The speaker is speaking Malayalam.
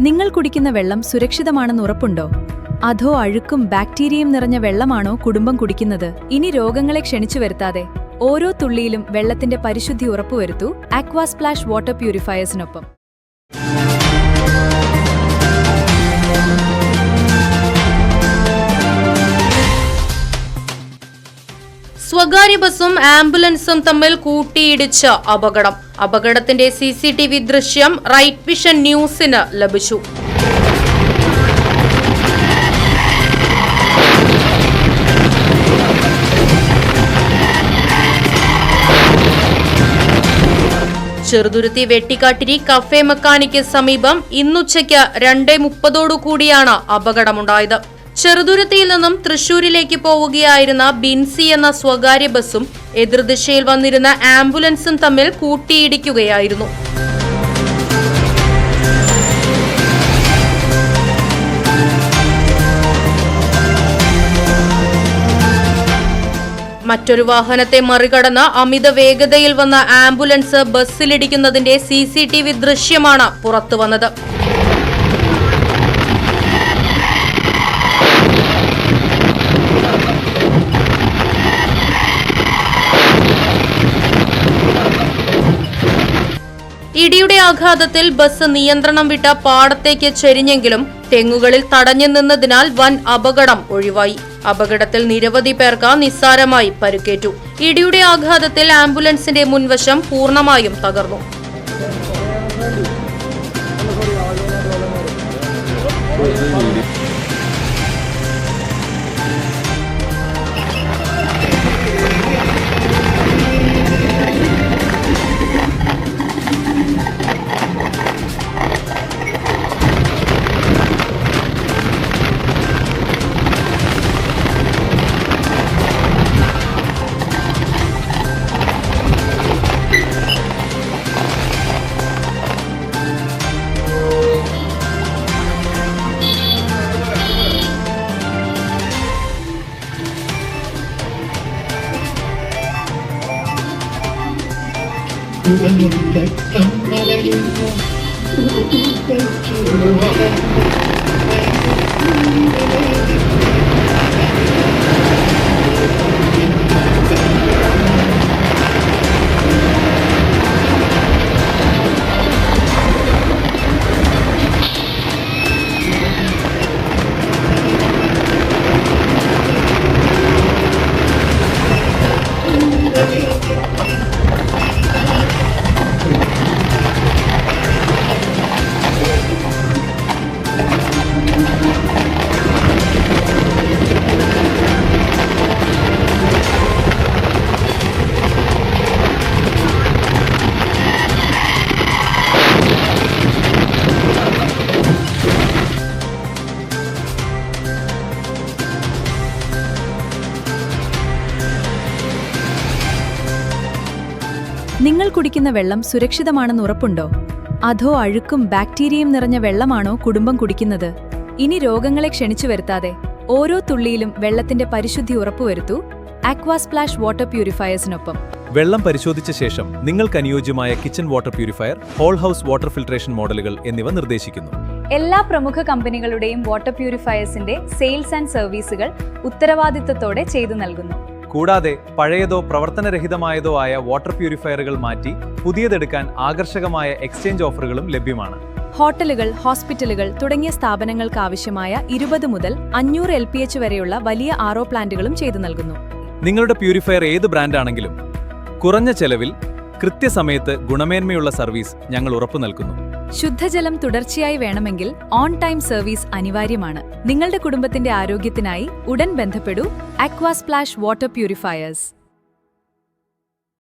നിങ്ങൾ കുടിക്കുന്ന വെള്ളം സുരക്ഷിതമാണെന്ന് ഉറപ്പുണ്ടോ? അതോ അഴുക്കും ബാക്ടീരിയയും നിറഞ്ഞ വെള്ളമാണോ കുടുംബം കുടിക്കുന്നത്? ഇനി രോഗങ്ങളെ ക്ഷണിച്ചു വരുത്താതെ ഓരോ തുള്ളിയിലും വെള്ളത്തിന്റെ പരിശുദ്ധി ഉറപ്പുവരുത്തൂ ആക്വാ സ്പ്ലാഷ് വാട്ടർ പ്യൂരിഫയേഴ്സിനൊപ്പം. സ്വകാര്യ ബസും ആംബുലൻസും തമ്മിൽ കൂട്ടിയിടിച്ച അപകടം. അപകടത്തിന്റെ CCTV ദൃശ്യം റൈറ്റ് വിഷൻ ന്യൂസിന് ലഭിച്ചു. ചെറുതുരുത്തി വെട്ടിക്കാട്ടിരി കഫേ മെക്കാനിക്ക് സമീപം ഇന്നുച്ചയ്ക്ക് 2:30 അപകടമുണ്ടായത്. ചെറുതുരുത്തിയിൽ നിന്നും തൃശൂരിലേക്ക് പോവുകയായിരുന്ന ബിൻസി എന്ന സ്വകാര്യ ബസും എതിർദിശയിൽ വന്നിരുന്ന ആംബുലൻസും തമ്മിൽ കൂട്ടിയിടിക്കുകയായിരുന്നു. മറ്റൊരു വാഹനത്തെ മറികടന്ന് അമിത വേഗതയിൽ വന്ന ആംബുലൻസ് ബസ്സിലിടിക്കുന്നതിന്റെ CCTV ദൃശ്യമാണ് പുറത്തുവന്നത്. ഇടിയുടെ ആഘാതത്തിൽ ബസ് നിയന്ത്രണം വിട്ട പാടത്തേക്ക് ചെരിഞ്ഞെങ്കിലും തെങ്ങുകളിൽ തടഞ്ഞു നിന്നതിനാൽ വൻ അപകടം ഒഴിവായി. അപകടത്തിൽ നിരവധി പേർക്ക് നിസ്സാരമായി പരിക്കേറ്റു. ഇടിയുടെ ആഘാതത്തിൽ ആംബുലൻസിന്റെ മുൻവശം പൂർണ്ണമായും തകർന്നു. നിങ്ങൾ കുടിക്കുന്ന വെള്ളം സുരക്ഷിതമാണെന്ന് ഉറപ്പുണ്ടോ? അതോ അഴുക്കും ബാക്ടീരിയയും നിറഞ്ഞ വെള്ളമാണോ കുടുംബം കുടിക്കുന്നത്? ഇനി രോഗങ്ങളെ ക്ഷണിച്ചു വരുത്താതെ ഓരോ തുള്ളിയിലും വെള്ളത്തിന്റെ പരിശുദ്ധി ഉറപ്പുവരുത്തൂ ആക്വാ സ്പ്ലാഷ് വാട്ടർ പ്യൂരിഫയേഴ്സിനൊപ്പം. വെള്ളം പരിശോധിച്ച ശേഷം നിങ്ങൾക്ക് അനുയോജ്യമായ kitchen water purifier, whole house water filtration മോഡലുകൾ എന്നിവ നിർദ്ദേശിക്കുന്നു. എല്ലാ പ്രമുഖ കമ്പനികളുടെയും വാട്ടർ പ്യൂരിഫയേഴ്സിന്റെ സെയിൽസ് ആൻഡ് സർവീസുകൾ ഉത്തരവാദിത്തത്തോടെ ചെയ്തു നൽകുന്നു. കൂടാതെ പഴയതോ പ്രവർത്തനരഹിതമായതോ ആയ വാട്ടർ പ്യൂരിഫയറുകൾ മാറ്റി പുതിയതെടുക്കാൻ ആകർഷകമായ എക്സ്ചേഞ്ച് ഓഫറുകളും ലഭ്യമാണ്. ഹോട്ടലുകൾ, ഹോസ്പിറ്റലുകൾ തുടങ്ങിയ സ്ഥാപനങ്ങൾക്ക് ആവശ്യമായ 20 മുതൽ 500 LPH വരെയുള്ള വലിയ RO പ്ലാന്റുകളും ചെയ്തു നൽകുന്നു. നിങ്ങളുടെ പ്യൂരിഫയർ ഏത് ബ്രാൻഡാണെങ്കിലും കുറഞ്ഞ ചെലവിൽ കൃത്യസമയത്ത് ഗുണമേന്മയുള്ള സർവീസ് ഞങ്ങൾ ഉറപ്പു നൽകുന്നു. ശുദ്ധജലം തുടർച്ചയായി വേണമെങ്കിൽ ഓൺ ടൈം സർവീസ് അനിവാര്യമാണ്. നിങ്ങളുടെ കുടുംബത്തിന്റെ ആരോഗ്യത്തിനായി ഉടൻ ബന്ധപ്പെടൂ ആക്വാ സ്പ്ലാഷ് വാട്ടർ പ്യൂരിഫയേഴ്സ്.